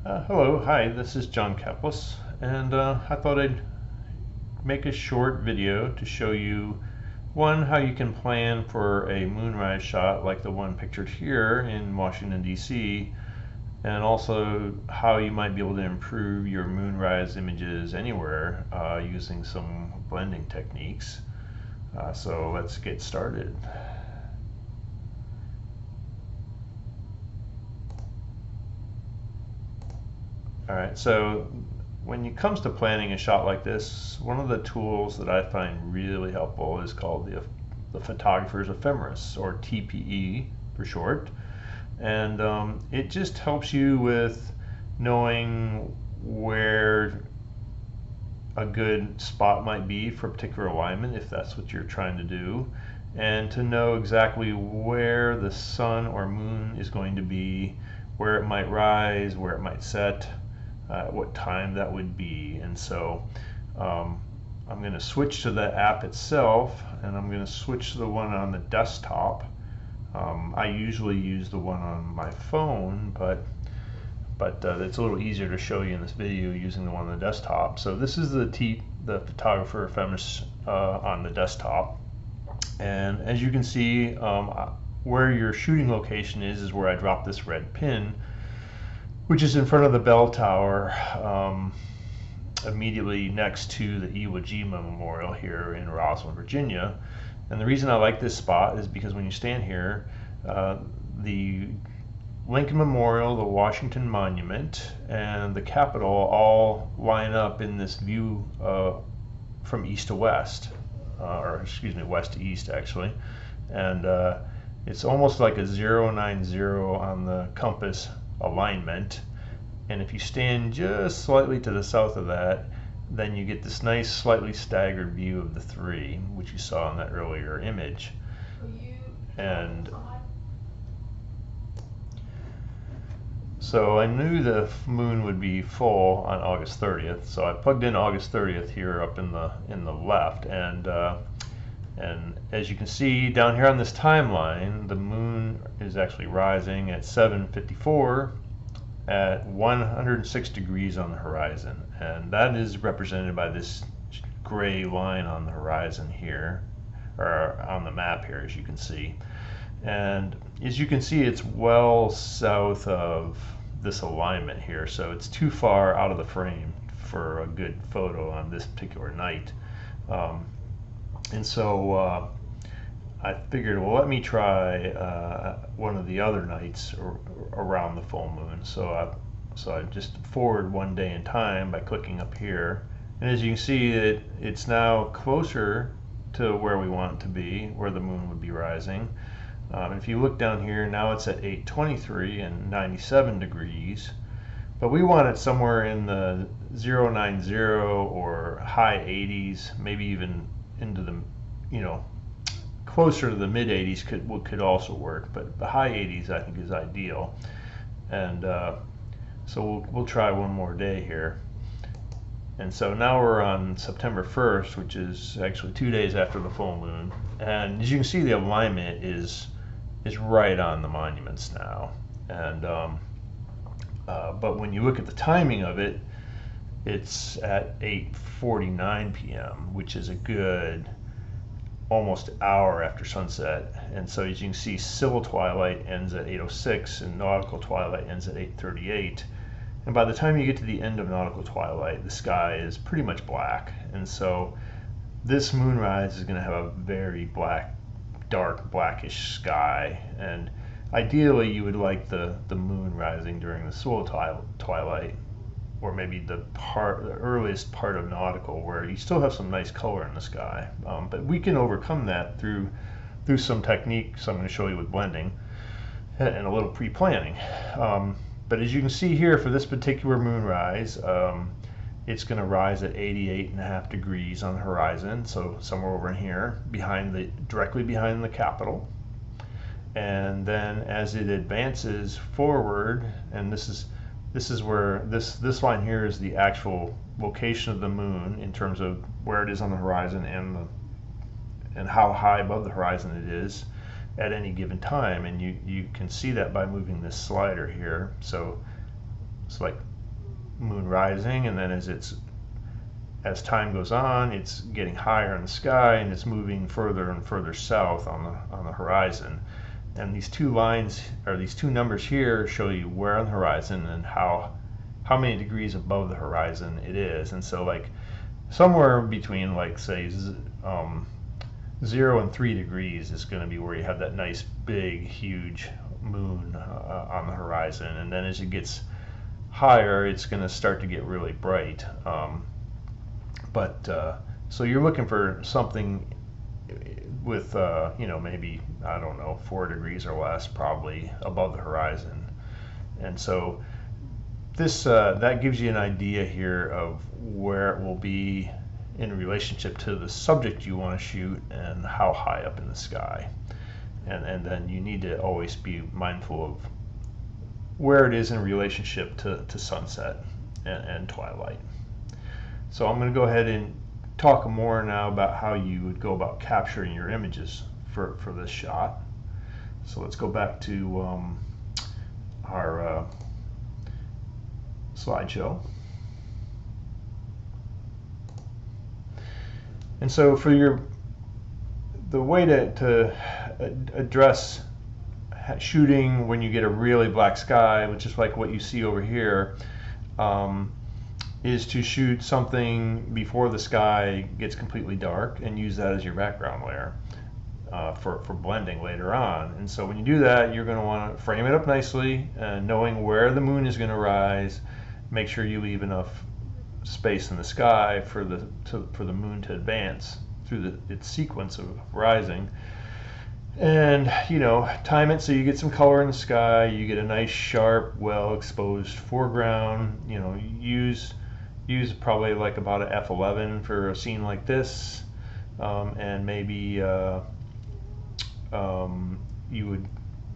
Hello, hi, this is John Kaplis, and I thought I'd make a short video to show you, one, how you can plan for a moonrise shot like the one pictured here in Washington, D.C., and also how you might be able to improve your moonrise images anywhere using some blending techniques. So let's get started. Alright, so when it comes to planning a shot like this, one of the tools that I find really helpful is called the photographer's ephemeris, or TPE for short. And it just helps you with knowing where a good spot might be for a particular alignment, if that's what you're trying to do, and to know exactly where the sun or moon is going to be, where it might rise, where it might set, what time that would be. And so I'm going to switch to the app itself, and I'm going to switch to the one on the desktop. I usually use the one on my phone, but it's a little easier to show you in this video using the one on the desktop. So this is the photographer ephemeris on the desktop, and as you can see, where your shooting location is where I dropped this red pin, which is in front of the bell tower, immediately next to the Iwo Jima Memorial here in Roswell, Virginia. And the reason I like this spot is because when you stand here, the Lincoln Memorial, the Washington Monument, and the Capitol all line up in this view from east to west, or excuse me, west to east actually. And it's almost like a 090 on the compass alignment, and if you stand just slightly to the south of that, then you get this nice slightly staggered view of the three, which you saw in that earlier image. And so I knew the moon would be full on August 30th, so I plugged in August 30th here up in the left, and as you can see down here on this timeline, the moon is actually rising at 7:54 at 106 degrees on the horizon, and that is represented by this gray line on the horizon here, or on the map here, as you can see. And as you can see, it's well south of this alignment here, so it's too far out of the frame for a good photo on this particular night. And so I figured, well, let me try one of the other nights around the full moon. So I just forward one day in time by clicking up here, and as you can see, it's now closer to where we want it to be, where the moon would be rising. If you look down here, now it's at 8:23 and 97 degrees, but we want it somewhere in the 090 or high 80s, maybe even into the, closer to the mid 80s could also work, but the high 80s I think is ideal. And so we'll try one more day here. And so now we're on September 1st, which is actually 2 days after the full moon, and as you can see, the alignment is right on the monuments now. And but when you look at the timing of it, it's at 8:49 p.m., which is a good almost hour after sunset. And so as you can see, civil twilight ends at 8:06 and nautical twilight ends at 8:38. And by the time you get to the end of nautical twilight, the sky is pretty much black. And so this moonrise is going to have a very dark blackish sky. And ideally you would like the moon rising during the civil twilight, or maybe the earliest part of nautical, where you still have some nice color in the sky. But we can overcome that through some techniques I'm going to show you with blending and a little pre-planning. But as you can see here, for this particular moonrise, it's going to rise at 88.5 degrees on the horizon, so somewhere over in here, directly behind the Capitol. And then as it advances forward, and this is where this line here is the actual location of the moon in terms of where it is on the horizon and how high above the horizon it is at any given time, and you can see that by moving this slider here. So it's like moon rising, and then as time goes on, it's getting higher in the sky and it's moving further and further south on the horizon. And these two lines, or these two numbers here, show you where on the horizon and how many degrees above the horizon it is. And so like somewhere between, like, say 0 and 3 degrees is going to be where you have that nice big huge moon on the horizon. And then as it gets higher, it's going to start to get really bright. So you're looking for something with maybe, I don't know, 4 degrees or less probably above the horizon. And so this that gives you an idea here of where it will be in relationship to the subject you want to shoot and how high up in the sky. And then you need to always be mindful of where it is in relationship to sunset and twilight. So I'm going to go ahead and talk more now about how you would go about capturing your images for this shot. So let's go back to our slideshow. And so for the way to address shooting when you get a really black sky, which is like what you see over here, is to shoot something before the sky gets completely dark and use that as your background layer for blending later on. And so when you do that, you're going to want to frame it up nicely, knowing where the moon is going to rise. Make sure you leave enough space in the sky for the moon to advance through its sequence of rising. And time it so you get some color in the sky, you get a nice sharp, well exposed foreground. Use probably like about a f11 for a scene like this, and maybe you would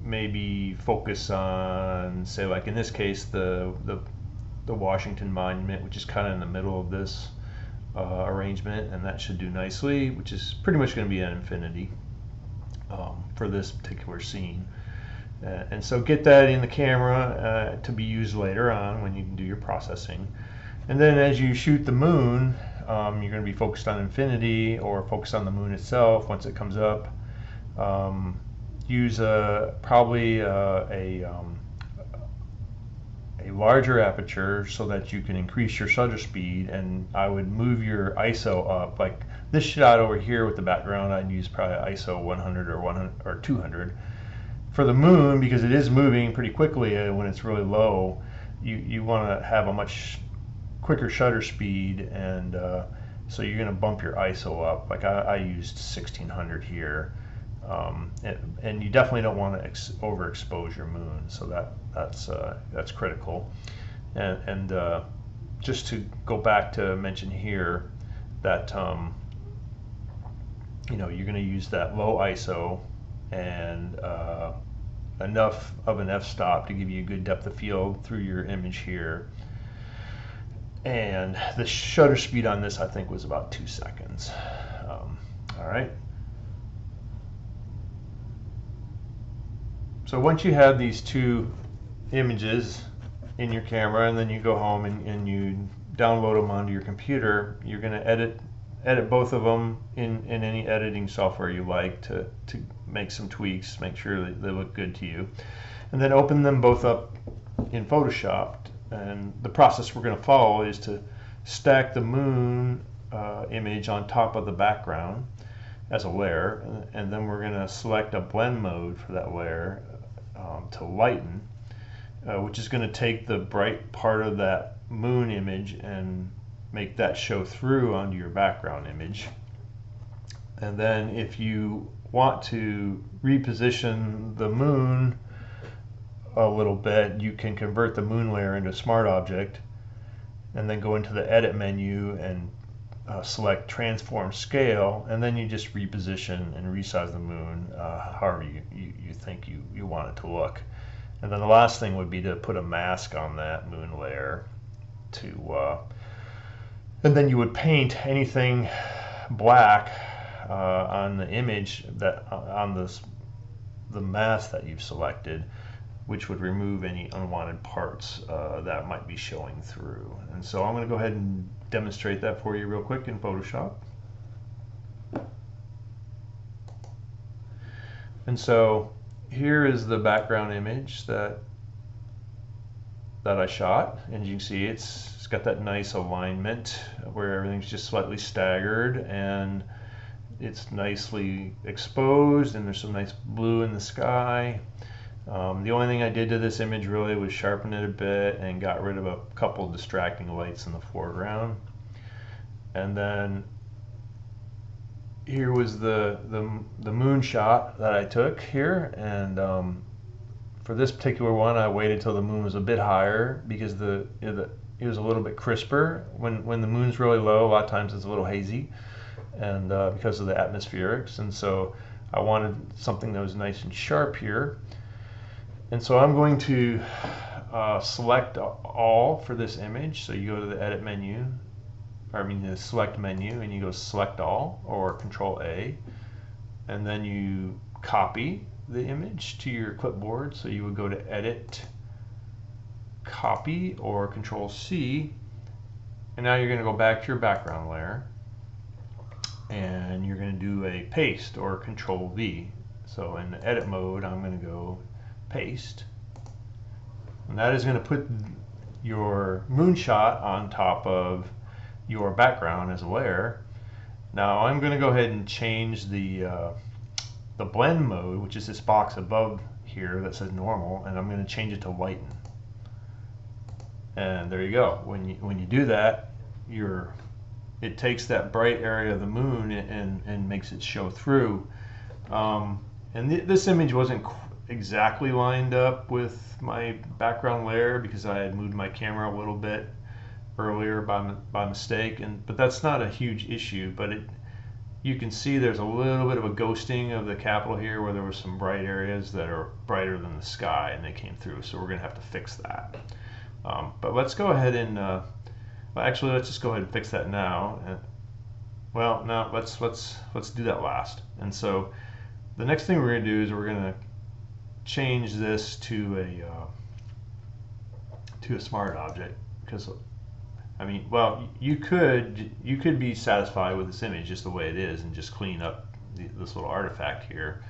maybe focus on, say, like in this case, the Washington Monument, which is kind of in the middle of this arrangement, and that should do nicely, which is pretty much going to be an infinity for this particular scene. And so get that in the camera to be used later on when you can do your processing. And then as you shoot the moon, you're going to be focused on infinity or focused on the moon itself once it comes up. Use probably a larger aperture so that you can increase your shutter speed, and I would move your ISO up. Like this shot over here with the background, I'd use probably ISO 100 or 200. For the moon, because it is moving pretty quickly when it's really low, you want to have a much quicker shutter speed, and so you're going to bump your ISO up. Like I used 1600 here, and you definitely don't want to overexpose your moon, so that's critical. And just to go back to mention here that you're going to use that low ISO and enough of an f-stop to give you a good depth of field through your image here. And the shutter speed on this, I think, was about 2 seconds. All right. So once you have these two images in your camera, and then you go home and you download them onto your computer, you're going to edit both of them in any editing software you like to make some tweaks, make sure that they look good to you, and then open them both up in Photoshop. And the process we're going to follow is to stack the moon image on top of the background as a layer, and then we're going to select a blend mode for that layer to lighten, which is going to take the bright part of that moon image and make that show through onto your background image. And then if you want to reposition the moon a little bit, you can convert the moon layer into a smart object, and then go into the edit menu and select transform scale, and then you just reposition and resize the moon however you think you want it to look. And then the last thing would be to put a mask on that moon layer and then you would paint anything black on the image that on the mask that you've selected which would remove any unwanted parts that might be showing through. And so I'm going to go ahead and demonstrate that for you real quick in Photoshop. And so here is the background image that I shot, and as you can see it's got that nice alignment where everything's just slightly staggered and it's nicely exposed, and there's some nice blue in the sky. The only thing I did to this image really was sharpen it a bit and got rid of a couple distracting lights in the foreground. And then here was the moon shot that I took here, and for this particular one I waited till the moon was a bit higher because it was a little bit crisper. When the moon's really low, a lot of times it's a little hazy, and because of the atmospherics, and so I wanted something that was nice and sharp here. And so I'm going to select all for this image. So you go to the edit menu, the select menu, and you go select all or Control A, and then you copy the image to your clipboard. So you would go to edit, copy, or Control C, and now you're going to go back to your background layer and you're going to do a paste or Control V. So in the edit mode I'm going to go paste, and that is going to put your moonshot on top of your background as a layer. Now I'm going to go ahead and change the blend mode, which is this box above here that says normal, and I'm going to change it to lighten. And there you go. When you do that, it takes that bright area of the moon and makes it show through. This image wasn't exactly lined up with my background layer because I had moved my camera a little bit earlier by mistake, but that's not a huge issue. But you can see there's a little bit of a ghosting of the capital here where there were some bright areas that are brighter than the sky and they came through, so we're going to have to fix that. But let's go ahead and actually let's just go ahead and fix that now. Well, no, let's do that last. And so the next thing we're going to do is we're going to change this to a smart object, because I mean, well, you could be satisfied with this image just the way it is and just clean up this little artifact here.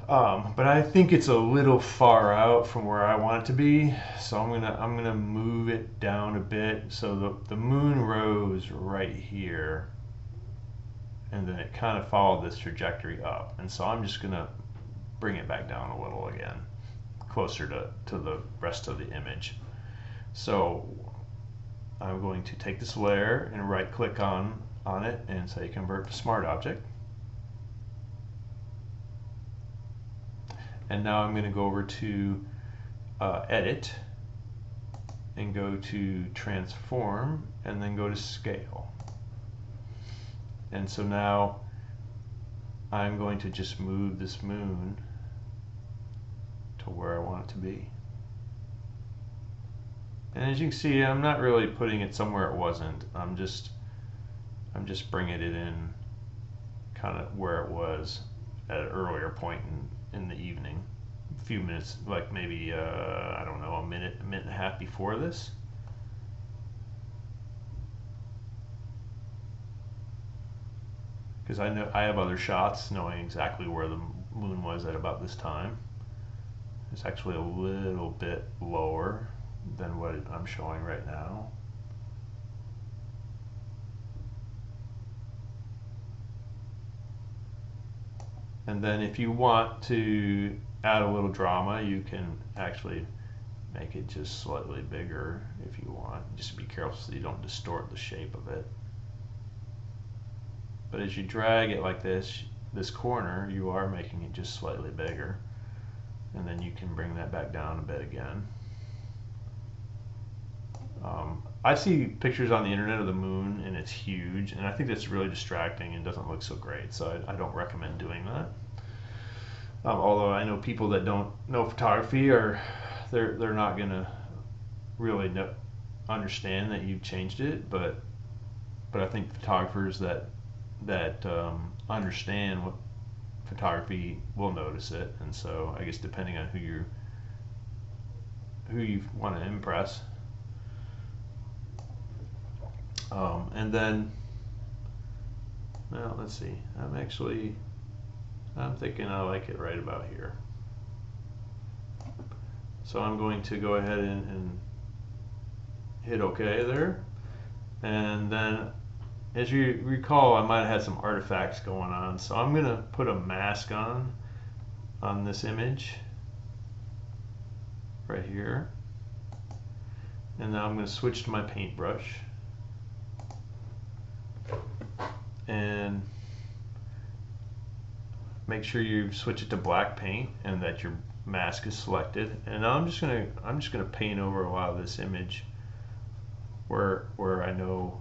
But I think it's a little far out from where I want it to be, so I'm gonna move it down a bit so the moon rose right here, and then it kind of followed this trajectory up, and so I'm just gonna bring it back down a little again, closer to the rest of the image. So I'm going to take this layer and right click on it and say convert to smart object. And now I'm going to go over to edit and go to transform and then go to scale. And so now I'm going to just move this moon to where I want it to be. And as you can see, I'm not really putting it somewhere it wasn't. I'm just bringing it in kind of where it was at an earlier point in the evening, a few minutes, like maybe I don't know, a minute and a half before this. Because I know I have other shots knowing exactly where the moon was at about this time. It's actually a little bit lower than what I'm showing right now. And then if you want to add a little drama, you can actually make it just slightly bigger if you want. Just be careful so you don't distort the shape of it. But as you drag it like this corner, you are making it just slightly bigger. And then you can bring that back down a bit again. I see pictures on the internet of the moon and it's huge, and I think that's really distracting and doesn't look so great, so I don't recommend doing that. Although I know people that don't know photography they're not gonna really understand that you've changed it, but I think photographers that understand what photography will notice it, and so I guess depending on who who you want to impress. And then, well, let's see. I'm thinking I like it right about here. So I'm going to go ahead and hit OK there. And then, as you recall, I might have had some artifacts going on. So I'm going to put a mask on this image right here. And now I'm going to switch to my paintbrush. And make sure you switch it to black paint and that your mask is selected. And now I'm just gonna paint over a lot of this image where I know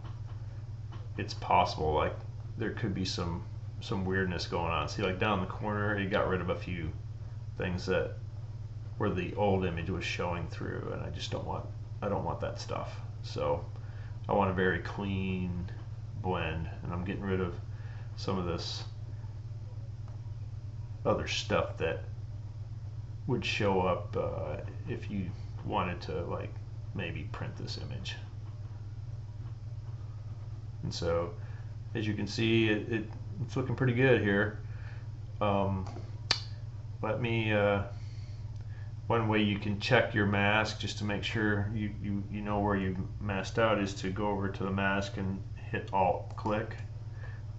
it's possible, like there could be some weirdness going on. See, like down in the corner, it got rid of a few things that where the old image was showing through, and I don't want that stuff. So I want a very clean blend, and I'm getting rid of some of this other stuff that would show up if you wanted to, like, maybe print this image. And so, as you can see, it's looking pretty good here. Let me one way you can check your mask just to make sure you know where you masked out is to go over to the mask and hit Alt click,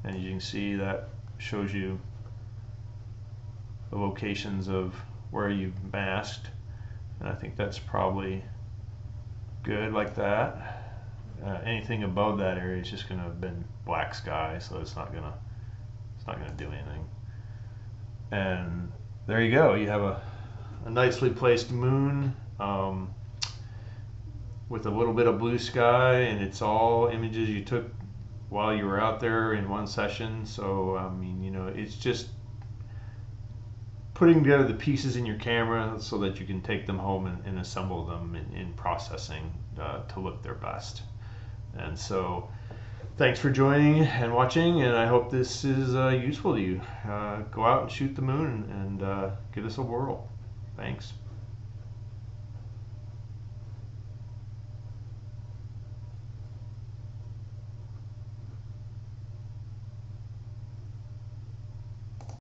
and as you can see, that shows you the locations of where you've masked, and I think that's probably good like that. Anything above that area is just going to have been black sky, so it's not gonna do anything. And there you go. You have a nicely placed moon with a little bit of blue sky, and it's all images you took while you were out there in one session. So I mean, you know, it's just putting together the pieces in your camera so that you can take them home and assemble them in processing to look their best. And so thanks for joining and watching, and I hope this is useful to you. Go out and shoot the moon and give us a whirl. Thanks.